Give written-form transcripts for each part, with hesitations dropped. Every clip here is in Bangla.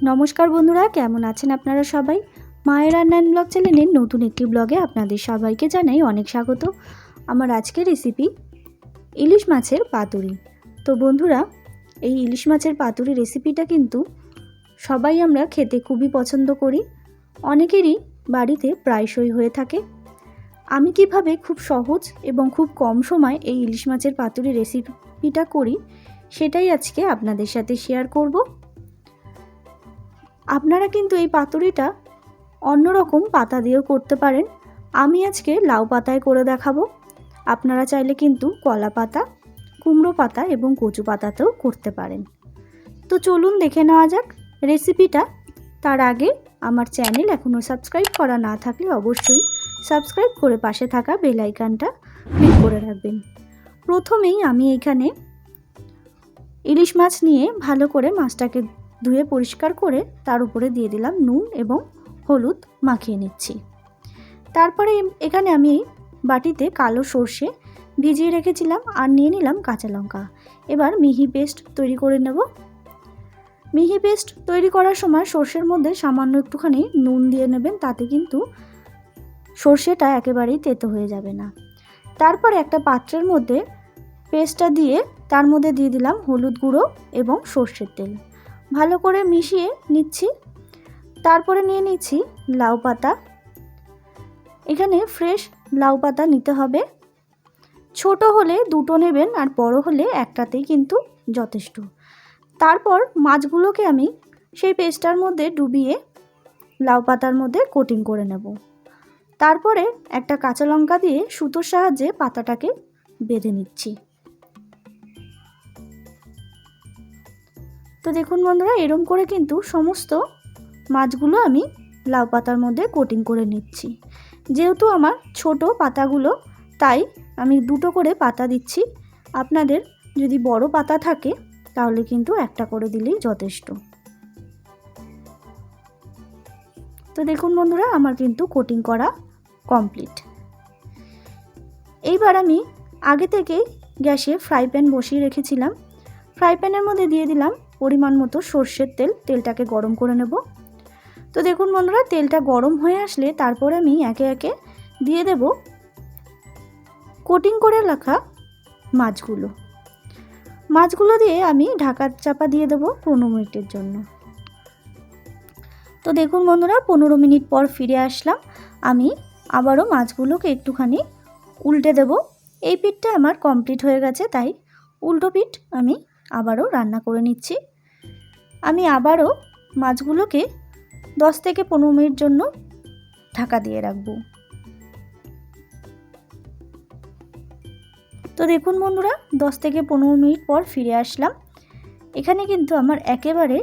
নমস্কার বন্ধুরা, কেমন আছেন আপনারা সবাই? মায়ের রান্নান ব্লগ চ্যানেলের নতুন একটি ব্লগে আপনাদের সবাইকে জানাই অনেক স্বাগত। আমার আজকের রেসিপি ইলিশ মাছের পাতুরি। তো বন্ধুরা, এই ইলিশ মাছের পাতুরি রেসিপিটা কিন্তু সবাই আমরা খেতে খুবই পছন্দ করি, অনেকেরই বাড়িতে প্রায়শই হয়ে থাকে। আমি কিভাবে খুব সহজ এবং খুব কম সময় এই ইলিশ মাছের পাতুরি রেসিপিটা করি সেটাই আজকে আপনাদের সাথে শেয়ার করব। আপনারা কিন্তু এই পাতুরিটা অন্যরকম পাতা দিয়েও করতে পারেন। আমি আজকে লাউ পাতায় করে দেখাবো। আপনারা চাইলে কিন্তু কলা পাতা, কুমড়ো পাতা এবং কচু পাতাতেও করতে পারেন। তো চলুন দেখে নেওয়া যাক রেসিপিটা। তার আগে আমার চ্যানেল এখনও সাবস্ক্রাইব করা না থাকলে অবশ্যই সাবস্ক্রাইব করে পাশে থাকা বেল আইকনটা ক্লিক করে রাখবেন। প্রথমেই আমি এখানে ইলিশ মাছ নিয়ে ভালো করে মাছটাকে ধুয়ে পরিষ্কার করে তার উপরে দিয়ে দিলাম নুন এবং হলুদ মাখিয়ে নিচ্ছি। তারপরে এখানে আমি বাটিতে কালো সর্ষে ভিজিয়ে রেখেছিলাম আর নিয়ে নিলাম কাঁচা লঙ্কা। এবার মিহি পেস্ট তৈরি করে নেব। মিহি পেস্ট তৈরি করার সময় সর্ষের মধ্যে সামান্য একটুখানি নুন দিয়ে নেবেন, তাতে কিন্তু সর্ষেটা একেবারেই তেতো হয়ে যাবে না। তারপরে একটা পাত্রের মধ্যে পেস্টটা দিয়ে তার মধ্যে দিয়ে দিলাম হলুদ গুঁড়ো এবং সর্ষের তেল, ভালো করে মিশিয়ে নিচ্ছি। তারপরে নিয়ে নিচ্ছি লাউ পাতা। এখানে ফ্রেশ লাউ পাতা নিতে হবে। ছোট হলে দুটো নেবেন আর বড় হলে একটাতেই কিন্তু যথেষ্ট। তারপর মাছগুলোকে আমি সেই পেস্টটার মধ্যে ডুবিয়ে লাউ পাতার মধ্যে কোটিং করে নেব। তারপরে একটা কাঁচা লঙ্কা দিয়ে সুতোর সাহায্যে পাতাটাকে বেঁধে নিচ্ছি। তো দেখুন বন্ধুরা, এরকম করে কিন্তু সমস্ত মাছগুলো আমি লাউ পাতার মধ্যে কোটিং করে নিচ্ছি। যেহেতু আমার ছোট পাতাগুলো, তাই আমি দুটো করে পাতা দিচ্ছি। আপনাদের যদি বড় পাতা থাকে তাহলে কিন্তু একটা করে দিলেই যথেষ্ট। তো দেখুন বন্ধুরা, আমার কিন্তু কোটিং করা কমপ্লিট। এইবার আমি আগে থেকে গ্যাসে ফ্রাই প্যান বসিয়ে রেখেছিলাম। ফ্রাই প্যানের মধ্যে দিয়ে দিলাম পরিমাণ মতো সর্ষের তেল। তেলটাকে গরম করে নেব। তো দেখুন বন্ধুরা, তেলটা গরম হয়ে আসলে তারপরে আমি একে একে দিয়ে দেব কোটিং করে রাখা মাছগুলো দিয়ে আমি ঢাকা চাপা দিয়ে দেবো 15 মিনিটের জন্য। তো দেখুন বন্ধুরা, 15 মিনিট পর ফিরে আসলাম। আমি আবারও মাছগুলোকে একটুখানি উল্টে দেব। এই পিঠটা আমার কমপ্লিট হয়ে গেছে, তাই উল্টো পিঠ আমি আবারও রান্না করে নিচ্ছি। আমি আবারও মাছগুলোকে 10 থেকে 15 মিনিট জন্য ঢাকা দিয়ে রাখব। তো দেখুন বন্ধুরা, 10 থেকে 15 মিনিট পর ফিরে আসলাম। এখানে কিন্তু আমার একেবারে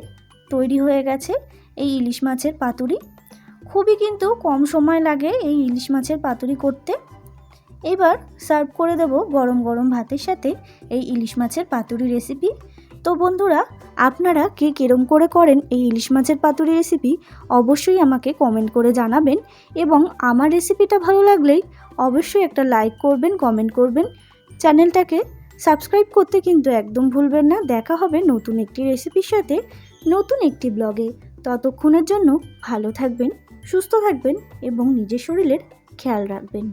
তৈরি হয়ে গেছে এই ইলিশ মাছের পাতুরি। খুবই কিন্তু কম সময় লাগে এই ইলিশ মাছের পাতুরি করতে। এবার সার্ভ করে দেব গরম গরম ভাতের সাথে এই ইলিশ মাছের পাতুরি রেসিপি। তো বন্ধুরা, আপনারা কে কিরম করে করেন এই ইলিশ মাছের পাতুরি রেসিপি অবশ্যই আমাকে কমেন্ট করে জানাবেন, এবং আমার রেসিপিটা ভালো লাগলেই অবশ্যই একটা লাইক করবেন, কমেন্ট করবেন। চ্যানেলটাকে সাবস্ক্রাইব করতে কিন্তু একদম ভুলবেন না। দেখা হবে নতুন একটি রেসিপির সাথে, নতুন একটি ব্লগে। ততক্ষণের জন্য ভালো থাকবেন, সুস্থ থাকবেন এবং নিজের শরীরের খেয়াল রাখবেন।